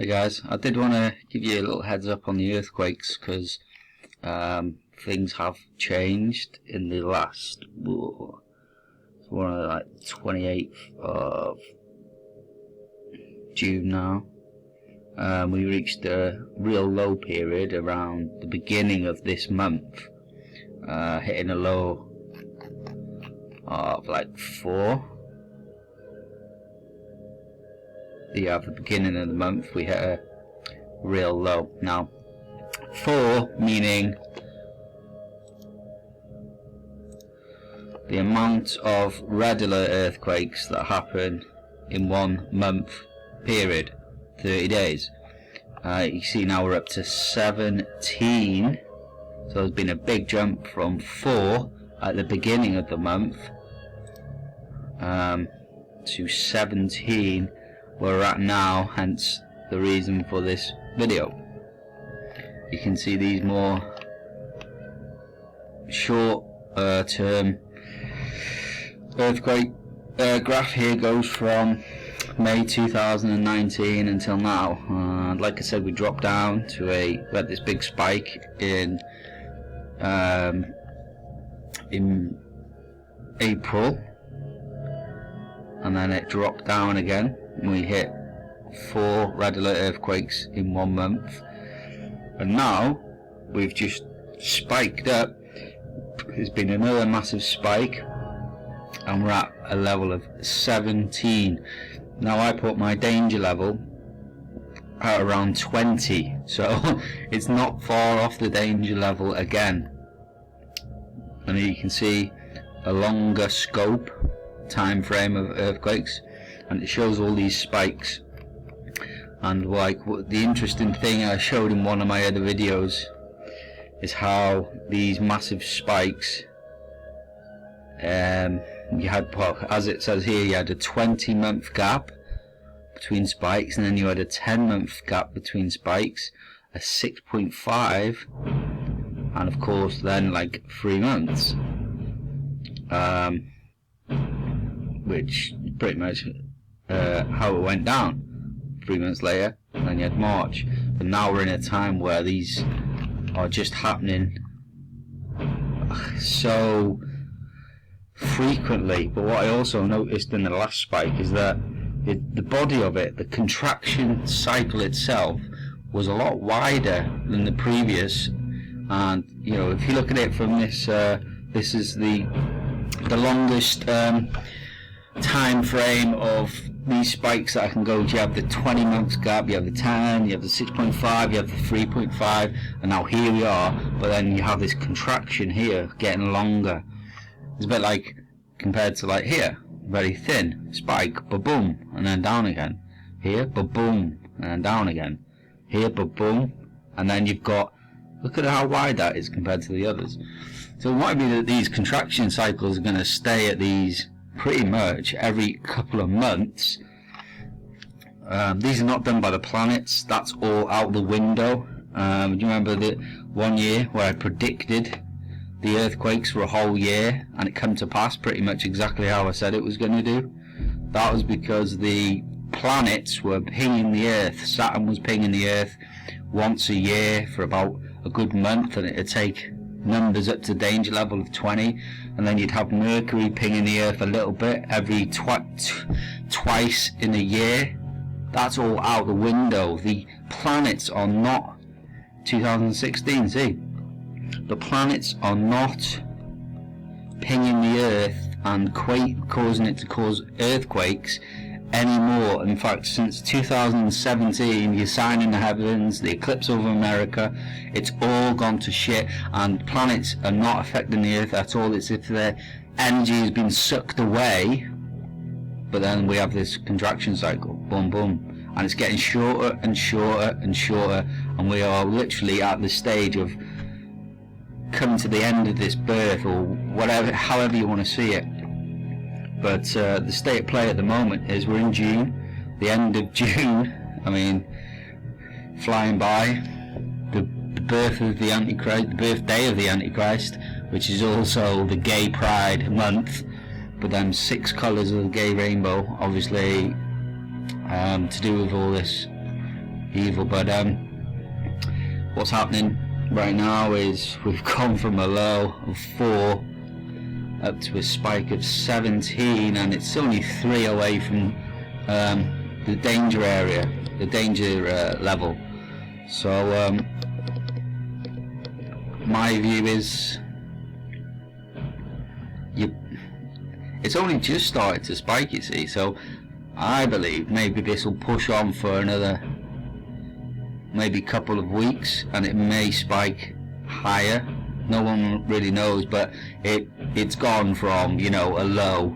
Hey guys, I did want to give you a little heads up on the earthquakes because things have changed in the last, one of like 28th of June now. We reached a real low period around the beginning of this month, hitting a low of like 4. At the beginning of the month we hit a real low. Now 4 meaning the amount of red alert earthquakes that happen in 1 month period, 30 days. You see now we're up to 17, so there's been a big jump from 4 at the beginning of the month to 17 where we're at now, hence the reason for this video. You can see these more short term earthquake graph here goes from May 2019 until now, and like I said, we dropped down to we had this big spike in April, and then it dropped down again. We hit 4 red alert earthquakes in 1 month, and now we've just spiked up. There's been another massive spike, and we're at a level of 17. Now I put my danger level at around 20, so it's not far off the danger level again. And you can see a longer scope time frame of earthquakes, and it shows all these spikes. And like the interesting thing I showed in one of my other videos is how these massive spikes, you had, well, as it says here, you had a 20-month gap between spikes, and then you had a 10-month gap between spikes, a 6.5, and of course then like 3 months, which pretty much how it went down. 3 months later, and then you had March. But now we're in a time where these are just happening so frequently. But what I also noticed in the last spike is that the body of it, the contraction cycle itself, was a lot wider than the previous. And you know, if you look at it from this, this is the longest time frame of these spikes that I can go to. You have the 20 months gap, you have the 10, you have the 6.5, you have the 3.5, and now here we are. But then you have this contraction here getting longer. It's a bit like compared to like here, very thin spike, ba-boom, and then down again. Here, ba-boom, and then down again. Here, ba-boom, and then you've got, look at how wide that is compared to the others. So it might be that these contraction cycles are going to stay at these pretty much every couple of months. These are not done by the planets, that's all out the window. Do you remember the 1 year where I predicted the earthquakes for a whole year, and it come to pass pretty much exactly how I said it was going to do? That was because the planets were pinging the Earth. Saturn was pinging the Earth once a year for about a good month, and it would take numbers up to danger level of 20, and then you'd have Mercury pinging the Earth a little bit every twice in a year. That's all out the window. The planets are not 2016. See, the planets are not pinging the Earth and causing it to cause earthquakes anymore. In fact, since 2017, your sign in the heavens, the eclipse over America, it's all gone to shit, and planets are not affecting the Earth at all. It's if their energy has been sucked away. But then we have this contraction cycle, boom boom, and it's getting shorter and shorter and shorter, and we are literally at the stage of coming to the end of this birth, or whatever, however you want to see it. But the state of play at the moment is we're in June, the end of June, I mean, flying by, the birth of the Antichrist, the birthday of the Antichrist, which is also the Gay Pride month, but then 6 colours of the gay rainbow, obviously to do with all this evil. But what's happening right now is we've gone from a low of 4 up to a spike of 17, and it's only 3 away from the danger area, the danger level. So my view is it's only just started to spike, you see, so I believe maybe this will push on for another maybe couple of weeks, and it may spike higher. No one really knows, but it's gone from, you know, a lull.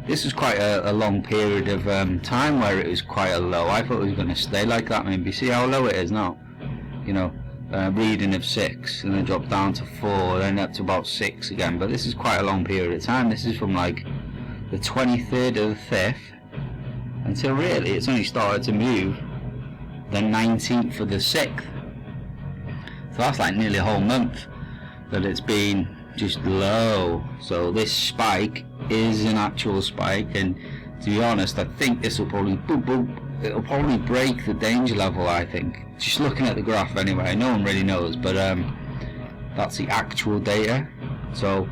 This is quite a long period of time where it was quite a low. I thought it was going to stay like that. Maybe see how low it is now, you know, reading of 6, and then drop down to 4, then up to about 6 again. But this is quite a long period of time. This is from like the 23rd of the 5th until really it's only started to move the 19th of the 6th. So that's like nearly a whole month that it's been just low. So this spike is an actual spike, and to be honest, I think this will probably it'll probably break the danger level. I think, just looking at the graph anyway. No one really knows, but that's the actual data. So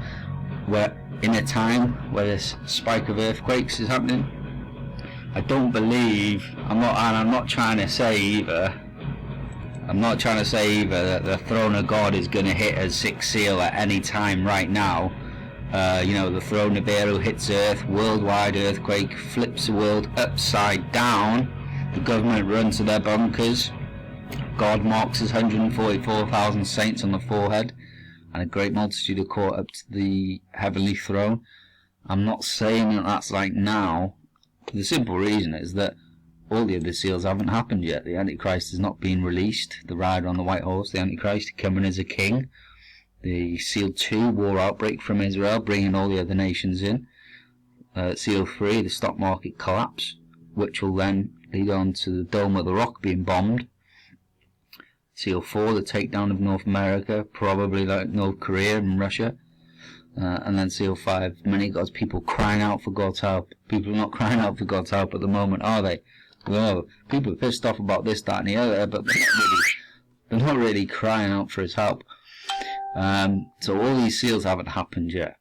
we're in a time where this spike of earthquakes is happening. I don't believe, I'm not trying to say either that the Throne of God is going to hit a 6th seal at any time right now. You know, the Throne of Nibiru hits Earth, worldwide earthquake, flips the world upside down. The government run to their bunkers. God marks his 144,000 saints on the forehead, and a great multitude are caught up to the heavenly throne. I'm not saying that that's like now. The simple reason is that all the other seals haven't happened yet. The Antichrist has not been released. The rider on the white horse, the Antichrist, coming as a king. The seal 2, war outbreak from Israel, bringing all the other nations in. Seal 3, the stock market collapse, which will then lead on to the Dome of the Rock being bombed. Seal 4, the takedown of North America, probably like North Korea and Russia. And then Seal 5, many God's people crying out for God's help. People are not crying out for God's help at the moment, are they? Well, people are pissed off about this, that and the other, but they're not really crying out for his help. So all these seals haven't happened yet.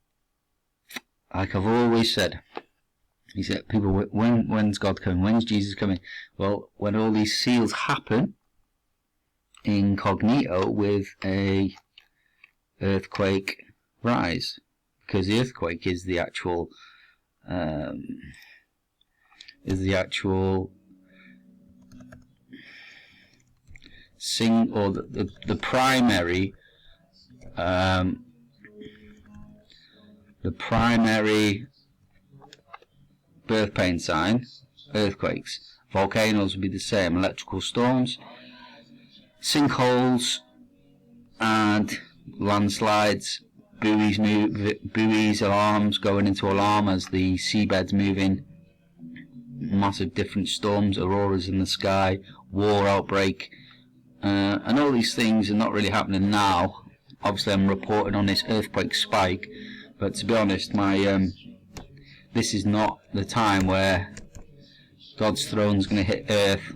Like I've always said, he said, people, when's God coming? When's Jesus coming? Well, when all these seals happen, incognito with a earthquake rise, because the earthquake is the actual the primary birth pain sign. Earthquakes, volcanoes will be the same, electrical storms, sinkholes, and landslides. Buoys, alarms going into alarm as the seabed's moving, massive different storms, auroras in the sky, war outbreak, and all these things are not really happening now. Obviously I'm reporting on this earthquake spike, but to be honest, this is not the time where God's throne is going to hit Earth.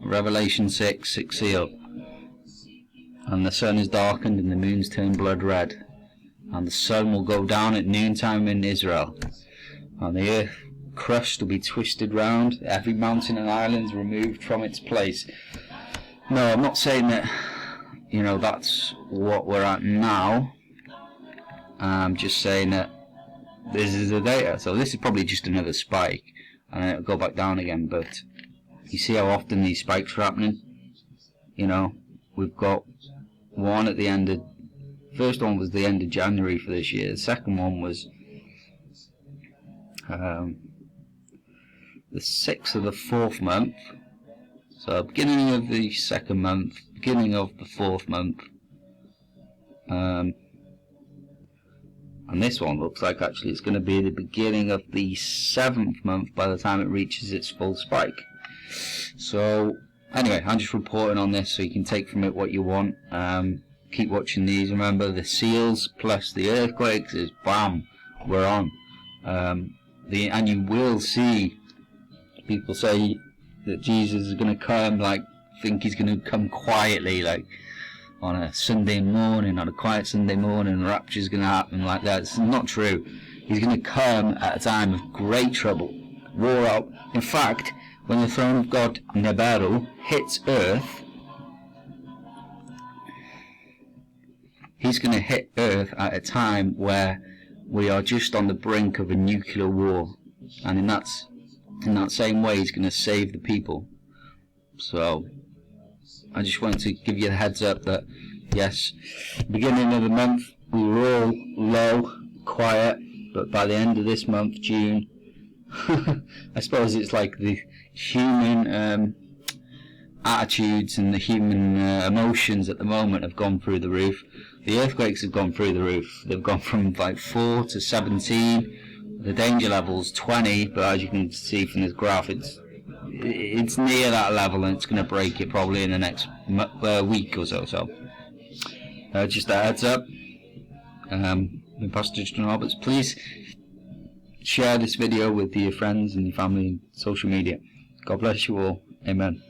Revelation 6, 6th seal, and the sun is darkened and the moon's turned blood red, and the sun will go down at noontime in Israel, and the earth crust will be twisted round, every mountain and island removed from its place. No, I'm not saying that, you know, that's what we're at now. I'm just saying that this is the data. So this is probably just another spike, and it'll go back down again. But you see how often these spikes are happening. You know, we've got one at the end of, first one was the end of January for this year. The second one was the 6th of the 4th month. So beginning of the 2nd month, beginning of the 4th month. And this one looks like actually it's going to be the beginning of the 7th month by the time it reaches its full spike. So anyway, I'm just reporting on this so you can take from it what you want. Keep watching these. Remember, the seals plus the earthquakes is bam, we're on. And you will see people say that Jesus is going to come, like, think he's going to come quietly, like on a Sunday morning, on a quiet Sunday morning, the rapture is going to happen like that. It's not true. He's going to come at a time of great trouble, war out. In fact, when the Throne of God Nibiru hits Earth, he's going to hit Earth at a time where we are just on the brink of a nuclear war, and in that same way he's going to save the people. So I just wanted to give you a heads up that yes, beginning of the month we were all low, quiet, but by the end of this month, June, I suppose it's like the human attitudes and the human emotions at the moment have gone through the roof. The earthquakes have gone through the roof. They've gone from like 4 to 17. The danger level's 20, but as you can see from this graph, it's near that level, and it's going to break it probably in the next week or so. So just a heads up. I'm Pastor John Roberts. Please share this video with your friends and your family and social media. God bless you all. Amen.